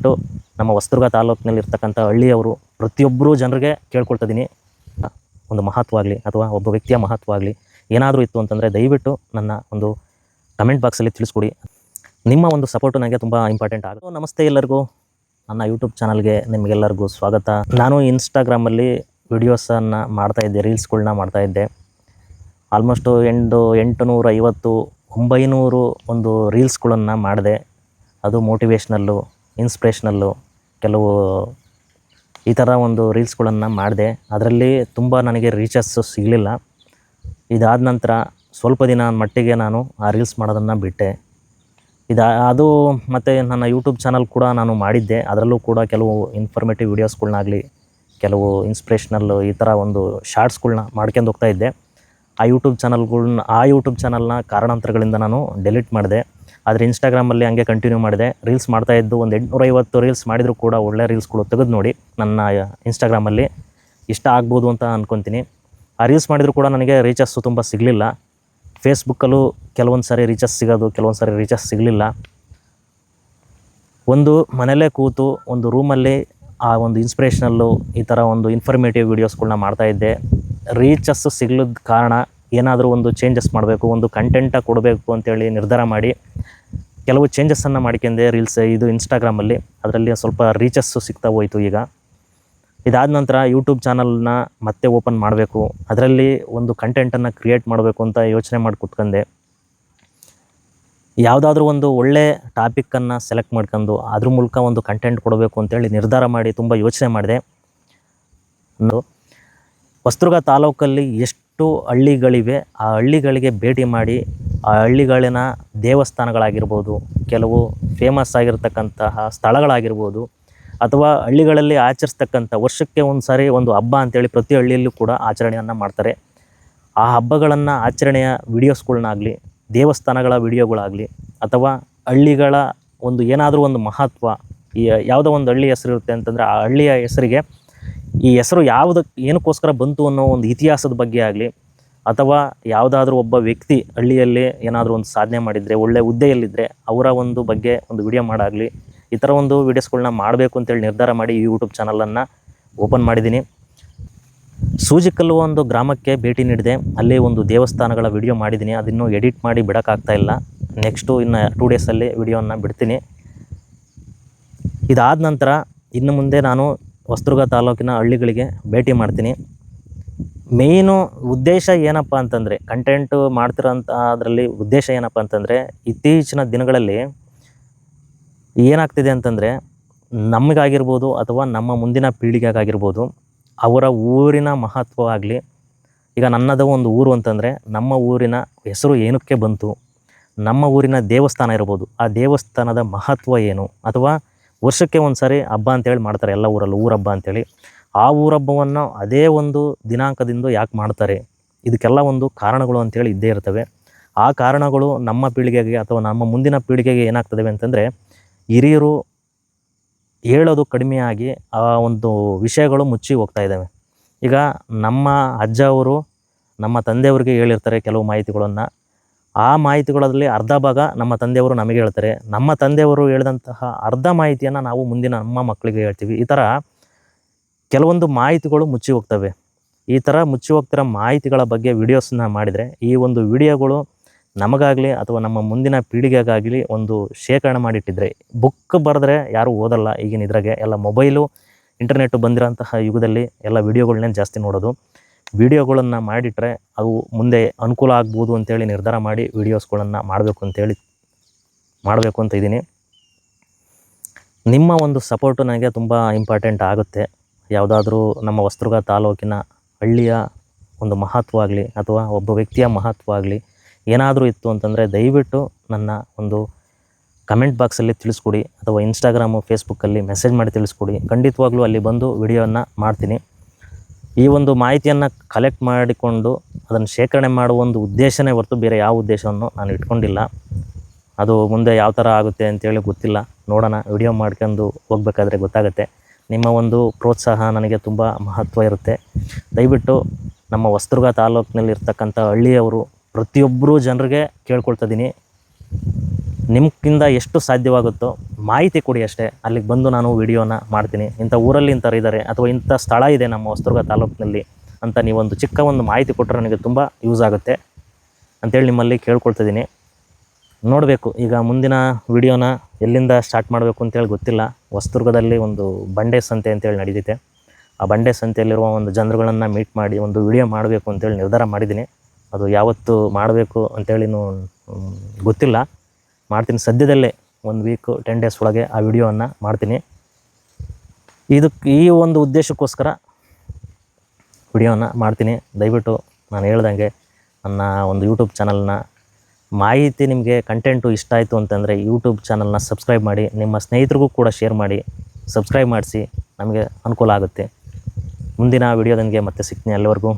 To ನಮ್ಮ ಹೊಸದುರ್ಗ ತಾಲೂಕಿನಲ್ಲಿರ್ತಕ್ಕಂಥ ಹಳ್ಳಿಯವರು ಪ್ರತಿಯೊಬ್ಬರು ಜನರಿಗೆ ಕೇಳ್ಕೊಳ್ತಿದ್ದೀನಿ, ಒಂದು ಮಹತ್ವ ಆಗಲಿ ಅಥವಾ ಒಬ್ಬ ವ್ಯಕ್ತಿಯ ಮಹತ್ವ ಆಗಲಿ ಏನಾದರೂ ಇತ್ತು ಅಂತಂದರೆ ದಯವಿಟ್ಟು ನನ್ನ ಒಂದು ಕಮೆಂಟ್ ಬಾಕ್ಸಲ್ಲಿ ತಿಳಿಸ್ಕೊಡಿ. ನಿಮ್ಮ ಒಂದು ಸಪೋರ್ಟು ನನಗೆ ತುಂಬ ಇಂಪಾರ್ಟೆಂಟ್ ಆಗುತ್ತೆ. ನಮಸ್ತೆ ಎಲ್ಲರಿಗೂ, ನನ್ನ ಯೂಟ್ಯೂಬ್ ಚಾನಲ್ಗೆ ನಿಮಗೆಲ್ಲರಿಗೂ ಸ್ವಾಗತ. ನಾನು ಇನ್ಸ್ಟಾಗ್ರಾಮಲ್ಲಿ ವಿಡಿಯೋಸನ್ನು ಮಾಡ್ತಾಯಿದ್ದೆ, ರೀಲ್ಸ್ಗಳನ್ನ ಮಾಡ್ತಾಯಿದ್ದೆ. ಆಲ್ಮೋಸ್ಟು 850 900 ಒಂದು ರೀಲ್ಸ್ಗಳನ್ನು ಮಾಡಿದೆ. ಅದು ಮೋಟಿವೇಶ್ನಲ್ಲು, ಇನ್ಸ್ಪಿರೇಷ್ನಲ್ಲು ಕೆಲವು ಈ ಥರ ಒಂದು ರೀಲ್ಸ್ಗಳನ್ನು ಮಾಡಿದೆ. ಅದರಲ್ಲಿ ತುಂಬ ನನಗೆ ರೀಚಸ್ಸು ಸಿಗಲಿಲ್ಲ. ಇದಾದ ನಂತರ ಸ್ವಲ್ಪ ದಿನ ಮಟ್ಟಿಗೆ ನಾನು ಆ ರೀಲ್ಸ್ ಮಾಡೋದನ್ನು ಬಿಟ್ಟೆ. ಅದು ಮತ್ತು ನನ್ನ ಯೂಟ್ಯೂಬ್ ಚಾನಲ್ ಕೂಡ ನಾನು ಮಾಡಿದ್ದೆ. ಅದರಲ್ಲೂ ಕೂಡ ಕೆಲವು ಇನ್ಫಾರ್ಮೇಟಿವ್ ವೀಡಿಯೋಸ್ಗಳ್ನಾಗಲಿ, ಕೆಲವು ಇನ್ಸ್ಪಿರೇಷ್ನಲ್ಲು ಈ ಥರ ಒಂದು ಶಾರ್ಟ್ಸ್ಗಳ್ನ ಮಾಡ್ಕೊಂಡು ಹೋಗ್ತಾಯಿದ್ದೆ. ಆ ಯೂಟ್ಯೂಬ್ ಚಾನಲ್ನ ಕಾರಣಾಂತರಗಳಿಂದ ನಾನು ಡೆಲೀಟ್ ಮಾಡಿದೆ. ಆದರೆ ಇನ್ಸ್ಟಾಗ್ರಾಮಲ್ಲಿ ಹಂಗೆ ಕಂಟಿನ್ಯೂ ಮಾಡಿದೆ. ರೀಲ್ಸ್ ಮಾಡ್ತಾಯಿದ್ದು ಒಂದು 850 ರೀಲ್ಸ್ ಮಾಡಿದರೂ ಕೂಡ ಒಳ್ಳೆ ರೀಲ್ಸ್ಗಳು ತೆಗೆದು ನೋಡಿ ನನ್ನ ಇನ್ಸ್ಟಾಗ್ರಾಮಲ್ಲಿ ಇಷ್ಟ ಆಗ್ಬೋದು ಅಂತ ಅಂದ್ಕೊತೀನಿ. ಆ ರೀಲ್ಸ್ ಮಾಡಿದರೂ ಕೂಡ ನನಗೆ ರೀಚಸ್ಸು ತುಂಬ ಸಿಗಲಿಲ್ಲ. ಫೇಸ್ಬುಕ್ಕಲ್ಲೂ ಕೆಲವೊಂದು ಸಾರಿ ರೀಚಸ್ ಸಿಗೋದು, ಕೆಲವೊಂದು ಸಾರಿ ರೀಚಸ್ ಸಿಗಲಿಲ್ಲ. ಒಂದು ಮನೆಯಲ್ಲೇ ಕೂತು ಒಂದು ರೂಮಲ್ಲಿ ಆ ಒಂದು ಇನ್ಸ್ಪಿರೇಷ್ನಲ್ಲು ಈ ಥರ ಒಂದು ಇನ್ಫಾರ್ಮೇಟಿವ್ ವೀಡಿಯೋಸ್ಗಳ್ನ ಮಾಡ್ತಾಯಿದ್ದೆ. ರೀಚಸ್ಸು ಸಿಗ್ಲಿದ್ದ ಕಾರಣ ಏನಾದರೂ ಒಂದು ಚೇಂಜಸ್ ಮಾಡಬೇಕು, ಒಂದು ಕಂಟೆಂಟಾಗಿ ಕೊಡಬೇಕು ಅಂತೇಳಿ ನಿರ್ಧಾರ ಮಾಡಿ ಕೆಲವು ಚೇಂಜಸ್ಸನ್ನು ಮಾಡ್ಕೊಂಡೆ ಇದು ಇನ್ಸ್ಟಾಗ್ರಾಮಲ್ಲಿ. ಅದರಲ್ಲಿ ಸ್ವಲ್ಪ ರೀಚಸ್ಸು ಸಿಗ್ತಾ ಹೋಯಿತು. ಈಗ ಇದಾದ ನಂತರ ಯೂಟ್ಯೂಬ್ ಚಾನಲ್ನ ಮತ್ತೆ ಓಪನ್ ಮಾಡಬೇಕು, ಅದರಲ್ಲಿ ಒಂದು ಕಂಟೆಂಟನ್ನು ಕ್ರಿಯೇಟ್ ಮಾಡಬೇಕು ಅಂತ ಯೋಚನೆ ಮಾಡಿ ಕೂತ್ಕೊಂಡೆ. ಯಾವುದಾದ್ರೂ ಒಂದು ಒಳ್ಳೆ ಟಾಪಿಕ್ಕನ್ನು ಸೆಲೆಕ್ಟ್ ಮಾಡ್ಕೊಂಡು ಅದ್ರ ಮೂಲಕ ಒಂದು ಕಂಟೆಂಟ್ ಕೊಡಬೇಕು ಅಂತೇಳಿ ನಿರ್ಧಾರ ಮಾಡಿ ತುಂಬ ಯೋಚನೆ ಮಾಡಿದೆ. ಹೊಸದುರ್ಗ ತಾಲೂಕಲ್ಲಿ ಎಷ್ಟು ಹಳ್ಳಿಗಳಿವೆ, ಆ ಹಳ್ಳಿಗಳಿಗೆ ಭೇಟಿ ಮಾಡಿ ಆ ಹಳ್ಳಿಗಳಿನ ದೇವಸ್ಥಾನಗಳಾಗಿರ್ಬೋದು, ಕೆಲವು ಫೇಮಸ್ ಆಗಿರ್ತಕ್ಕಂತಹ ಸ್ಥಳಗಳಾಗಿರ್ಬೋದು, ಅಥವಾ ಹಳ್ಳಿಗಳಲ್ಲಿ ಆಚರಿಸ್ತಕ್ಕಂಥ ವರ್ಷಕ್ಕೆ ಒಂದು ಸಾರಿ ಒಂದು ಹಬ್ಬ ಅಂತೇಳಿ ಪ್ರತಿ ಹಳ್ಳಿಯಲ್ಲೂ ಕೂಡ ಆಚರಣೆಯನ್ನು ಮಾಡ್ತಾರೆ. ಆ ಹಬ್ಬಗಳನ್ನು ಆಚರಣೆಯ ವೀಡಿಯೋಸ್ಗಳ್ನಾಗಲಿ, ದೇವಸ್ಥಾನಗಳ ವೀಡಿಯೋಗಳಾಗಲಿ, ಅಥವಾ ಹಳ್ಳಿಗಳ ಒಂದು ಏನಾದರೂ ಒಂದು ಮಹತ್ವ, ಯಾವುದೋ ಒಂದು ಹಳ್ಳಿ ಹೆಸರು ಇರುತ್ತೆ ಅಂತಂದರೆ ಆ ಹಳ್ಳಿಯ ಹೆಸರಿಗೆ ಈ ಹೆಸರು ಏನಕ್ಕೋಸ್ಕರ ಬಂತು ಅನ್ನೋ ಒಂದು ಇತಿಹಾಸದ ಬಗ್ಗೆ ಆಗಲಿ, ಅಥವಾ ಯಾವುದಾದ್ರೂ ಒಬ್ಬ ವ್ಯಕ್ತಿ ಹಳ್ಳಿಯಲ್ಲಿ ಏನಾದರೂ ಒಂದು ಸಾಧನೆ ಮಾಡಿದರೆ, ಒಳ್ಳೆಯ ಹುದ್ದೆಯಲ್ಲಿದ್ದರೆ ಅವರ ಒಂದು ಬಗ್ಗೆ ಒಂದು ವಿಡಿಯೋ ಮಾಡಾಗಲಿ, ಈ ಥರ ಒಂದು ವೀಡಿಯೋಸ್ಗಳ್ನ ಮಾಡಬೇಕು ಅಂತೇಳಿ ನಿರ್ಧಾರ ಮಾಡಿ ಈ ಯೂಟ್ಯೂಬ್ ಚಾನಲನ್ನು ಓಪನ್ ಮಾಡಿದ್ದೀನಿ. ಸೂಜಿಕಲ್ಲು ಒಂದು ಗ್ರಾಮಕ್ಕೆ ಭೇಟಿ ನೀಡಿದೆ. ಅಲ್ಲಿ ಒಂದು ದೇವಸ್ಥಾನಗಳ ವಿಡಿಯೋ ಮಾಡಿದ್ದೀನಿ. ಅದನ್ನು ಎಡಿಟ್ ಮಾಡಿ ಬಿಡೋಕ್ಕಾಗ್ತಾಯಿಲ್ಲ. ನೆಕ್ಸ್ಟು ಇನ್ನು 2 ಡೇಸಲ್ಲಿ ವಿಡಿಯೋನ ಬಿಡ್ತೀನಿ. ಇದಾದ ನಂತರ ಇನ್ನು ಮುಂದೆ ನಾನು ಹೊಸದುರ್ಗ ತಾಲೂಕಿನ ಹಳ್ಳಿಗಳಿಗೆ ಭೇಟಿ ಮಾಡ್ತೀನಿ. ಮೇಯ್ನು ಉದ್ದೇಶ ಏನಪ್ಪ ಅಂತಂದರೆ, ಕಂಟೆಂಟು ಮಾಡ್ತಿರೋಂಥ ಅದರಲ್ಲಿ ಉದ್ದೇಶ ಏನಪ್ಪ ಅಂತಂದರೆ, ಇತ್ತೀಚಿನ ದಿನಗಳಲ್ಲಿ ಏನಾಗ್ತಿದೆ ಅಂತಂದರೆ, ನಮಗಾಗಿರ್ಬೋದು ಅಥವಾ ನಮ್ಮ ಮುಂದಿನ ಪೀಳಿಗೆಗಾಗಿರ್ಬೋದು, ಅವರ ಊರಿನ ಮಹತ್ವ ಆಗಲಿ. ಈಗ ನನ್ನದು ಒಂದು ಊರು ಅಂತಂದರೆ ನಮ್ಮ ಊರಿನ ಹೆಸರು ಏನಕ್ಕೆ ಬಂತು, ನಮ್ಮ ಊರಿನ ದೇವಸ್ಥಾನ ಇರ್ಬೋದು, ಆ ದೇವಸ್ಥಾನದ ಮಹತ್ವ ಏನು, ಅಥವಾ ವರ್ಷಕ್ಕೆ ಒಂದು ಸಾರಿ ಹಬ್ಬ ಅಂತೇಳಿ ಮಾಡ್ತಾರೆ ಎಲ್ಲ ಊರಲ್ಲೂ, ಊರಹಬ್ಬ ಅಂತೇಳಿ. ಆ ಊರಹಬ್ಬವನ್ನು ಅದೇ ಒಂದು ದಿನಾಂಕದಿಂದ ಯಾಕೆ ಮಾಡ್ತಾರೆ, ಇದಕ್ಕೆಲ್ಲ ಒಂದು ಕಾರಣಗಳು ಅಂತೇಳಿ ಇದ್ದೇ ಇರ್ತವೆ. ಆ ಕಾರಣಗಳು ನಮ್ಮ ಪೀಳಿಗೆಗೆ ಅಥವಾ ನಮ್ಮ ಮುಂದಿನ ಪೀಳಿಗೆಗೆ ಏನಾಗ್ತದೆ ಅಂತಂದರೆ, ಹಿರಿಯರು ಹೇಳೋದು ಕಡಿಮೆಯಾಗಿ ಆ ಒಂದು ವಿಷಯಗಳು ಮುಚ್ಚಿ ಹೋಗ್ತಾ ಇದ್ದಾವೆ. ಈಗ ನಮ್ಮ ಅಜ್ಜ ಅವರು ನಮ್ಮ ತಂದೆಯವ್ರಿಗೆ ಹೇಳಿರ್ತಾರೆ ಕೆಲವು ಮಾಹಿತಿಗಳನ್ನು. ಆ ಮಾಹಿತಿಗಳಲ್ಲಿ ಅರ್ಧ ಭಾಗ ನಮ್ಮ ತಂದೆಯವರು ನಮಗೆ ಹೇಳ್ತಾರೆ. ನಮ್ಮ ತಂದೆಯವರು ಹೇಳಿದಂತಹ ಅರ್ಧ ಮಾಹಿತಿಯನ್ನು ನಾವು ಮುಂದಿನ ನಮ್ಮ ಮಕ್ಕಳಿಗೆ ಹೇಳ್ತೀವಿ. ಈ ಥರ ಕೆಲವೊಂದು ಮಾಹಿತಿಗಳು ಮುಚ್ಚಿ ಹೋಗ್ತವೆ. ಈ ಥರ ಮುಚ್ಚಿ ಹೋಗ್ತಿರೋ ಮಾಹಿತಿಗಳ ಬಗ್ಗೆ ವಿಡಿಯೋಸನ್ನ ಮಾಡಿದರೆ, ಈ ಒಂದು ವಿಡಿಯೋಗಳು ನಮಗಾಗಲಿ ಅಥವಾ ನಮ್ಮ ಮುಂದಿನ ಪೀಳಿಗೆಗಾಗಲಿ ಒಂದು ಶೇಖರಣೆ ಮಾಡಿಟ್ಟಿದ್ರೆ, ಬುಕ್ ಬರೆದ್ರೆ ಯಾರೂ ಓದಲ್ಲ ಈಗಿನ ಇದ್ರಾಗೆ. ಎಲ್ಲ ಮೊಬೈಲು, ಇಂಟರ್ನೆಟ್ಟು ಬಂದಿರೋಂತಹ ಯುಗದಲ್ಲಿ ಎಲ್ಲ ವಿಡಿಯೋಗಳನ್ನೇ ಜಾಸ್ತಿ ನೋಡೋದು. ವಿಡಿಯೋಗಳನ್ನು ಮಾಡಿಟ್ರೆ ಅವು ಮುಂದೆ ಅನುಕೂಲ ಆಗ್ಬೋದು ಅಂತೇಳಿ ನಿರ್ಧಾರ ಮಾಡಿ ವಿಡಿಯೋಸ್ಗಳನ್ನು ಮಾಡಬೇಕು ಅಂತ ಇದ್ದೀನಿ. ನಿಮ್ಮ ಒಂದು ಸಪೋರ್ಟು ನನಗೆ ತುಂಬ ಇಂಪಾರ್ಟೆಂಟ್ ಆಗುತ್ತೆ. ಯಾವುದಾದ್ರೂ ನಮ್ಮ ಹೊಸದುರ್ಗ ತಾಲೂಕಿನ ಹಳ್ಳಿಯ ಒಂದು ಮಹತ್ವ ಆಗಲಿ ಅಥವಾ ಒಬ್ಬ ವ್ಯಕ್ತಿಯ ಮಹತ್ವ ಆಗಲಿ ಏನಾದರೂ ಇತ್ತು ಅಂತಂದರೆ ದಯವಿಟ್ಟು ನನ್ನ ಒಂದು ಕಮೆಂಟ್ ಬಾಕ್ಸಲ್ಲಿ ತಿಳಿಸ್ಕೊಡಿ, ಅಥವಾ ಇನ್ಸ್ಟಾಗ್ರಾಮು, ಫೇಸ್ಬುಕ್ಕಲ್ಲಿ ಮೆಸೇಜ್ ಮಾಡಿ ತಿಳಿಸ್ಕೊಡಿ. ಖಂಡಿತವಾಗ್ಲೂ ಅಲ್ಲಿ ಬಂದು ವಿಡಿಯೋನ ಮಾಡ್ತೀನಿ. ಈ ಒಂದು ಮಾಹಿತಿಯನ್ನು ಕಲೆಕ್ಟ್ ಮಾಡಿಕೊಂಡು ಅದನ್ನು ಶೇಖರಣೆ ಮಾಡುವ ಒಂದು ಉದ್ದೇಶನೇ ಹೊರತು ಬೇರೆ ಯಾವ ಉದ್ದೇಶವನ್ನು ನಾನು ಇಟ್ಕೊಂಡಿಲ್ಲ. ಅದು ಮುಂದೆ ಯಾವ ಥರ ಆಗುತ್ತೆ ಅಂತೇಳಿ ಗೊತ್ತಿಲ್ಲ, ನೋಡೋಣ. ವಿಡಿಯೋ ಮಾಡ್ಕೊಂಡು ಹೋಗ್ಬೇಕಾದ್ರೆ ಗೊತ್ತಾಗುತ್ತೆ. ನಿಮ್ಮ ಒಂದು ಪ್ರೋತ್ಸಾಹ ನನಗೆ ತುಂಬ ಮಹತ್ವ ಇರುತ್ತೆ. ದಯವಿಟ್ಟು ನಮ್ಮ ಹೊಸದುರ್ಗ ತಾಲೂಕಿನಲ್ಲಿರ್ತಕ್ಕಂಥ ಹಳ್ಳಿಯವರು ಪ್ರತಿಯೊಬ್ಬರು ಜನರಿಗೆ ಕೇಳ್ಕೊಳ್ತಿದ್ದೀನಿ, ನಿಮ್ಗಿಂದ ಎಷ್ಟು ಸಾಧ್ಯವಾಗುತ್ತೋ ಮಾಹಿತಿ ಕೊಡಿ ಅಷ್ಟೇ. ಅಲ್ಲಿಗೆ ಬಂದು ನಾನು ವಿಡಿಯೋನ ಮಾಡ್ತೀನಿ. ಇಂಥ ಊರಲ್ಲಿ ಇಂಥವ್ರು ಇದ್ದಾರೆ ಅಥವಾ ಇಂಥ ಸ್ಥಳ ಇದೆ ನಮ್ಮ ಹೊಸದುರ್ಗ ತಾಲೂಕಿನಲ್ಲಿ ಅಂತ ನೀವೊಂದು ಚಿಕ್ಕ ಒಂದು ಮಾಹಿತಿ ಕೊಟ್ಟರೆ ನನಗೆ ತುಂಬ ಯೂಸ್ ಆಗುತ್ತೆ ಅಂತೇಳಿ ನಿಮ್ಮಲ್ಲಿ ಕೇಳ್ಕೊಳ್ತಿದ್ದೀನಿ. ನೋಡಬೇಕು ಈಗ ಮುಂದಿನ ವಿಡಿಯೋನ ಎಲ್ಲಿಂದ ಸ್ಟಾರ್ಟ್ ಮಾಡಬೇಕು ಅಂತೇಳಿ ಗೊತ್ತಿಲ್ಲ. ಹೊಸದುರ್ಗದಲ್ಲಿ ಒಂದು ಬಂಡೆ ಸಂತೆ ಅಂತೇಳಿ ನಡೀತಿದೆ. ಆ ಬಂಡೆ ಸಂತೆಯಲ್ಲಿರುವ ಒಂದು ಜನರುಗಳನ್ನು ಮೀಟ್ ಮಾಡಿ ಒಂದು ವಿಡಿಯೋ ಮಾಡಬೇಕು ಅಂತೇಳಿ ನಿರ್ಧಾರ ಮಾಡಿದ್ದೀನಿ. ಅದು ಯಾವತ್ತು ಮಾಡಬೇಕು ಅಂತೇಳಿನೂ ಗೊತ್ತಿಲ್ಲ. ಮಾಡ್ತೀನಿ ಸದ್ಯದಲ್ಲೇ 1 ವೀಕು 10 ಡೇಸ್ ಒಳಗೆ ಆ ವಿಡಿಯೋವನ್ನು ಮಾಡ್ತೀನಿ. ಈ ಒಂದು ಉದ್ದೇಶಕ್ಕೋಸ್ಕರ ವಿಡಿಯೋನ ಮಾಡ್ತೀನಿ. ದಯವಿಟ್ಟು ನಾನು ಹೇಳ್ದಂಗೆ ನನ್ನ ಒಂದು ಯೂಟ್ಯೂಬ್ ಚಾನಲ್ನ ಮಾಹಿತಿ ನಿಮಗೆ ಕಂಟೆಂಟು ಇಷ್ಟ ಆಯಿತು ಅಂತಂದರೆ ಯೂಟ್ಯೂಬ್ ಚಾನಲ್ನ ಸಬ್ಸ್ಕ್ರೈಬ್ ಮಾಡಿ, ನಿಮ್ಮ ಸ್ನೇಹಿತರಿಗೂ ಕೂಡ ಶೇರ್ ಮಾಡಿ, ಸಬ್ಸ್ಕ್ರೈಬ್ ಮಾಡಿಸಿ, ನಮಗೆ ಅನುಕೂಲ ಆಗುತ್ತೆ. ಮುಂದಿನ ವಿಡಿಯೋದೊಂದಿಗೆ ಮತ್ತೆ ಸಿಗ್ತೀನಿ. ಅಲ್ಲಿವರೆಗೂ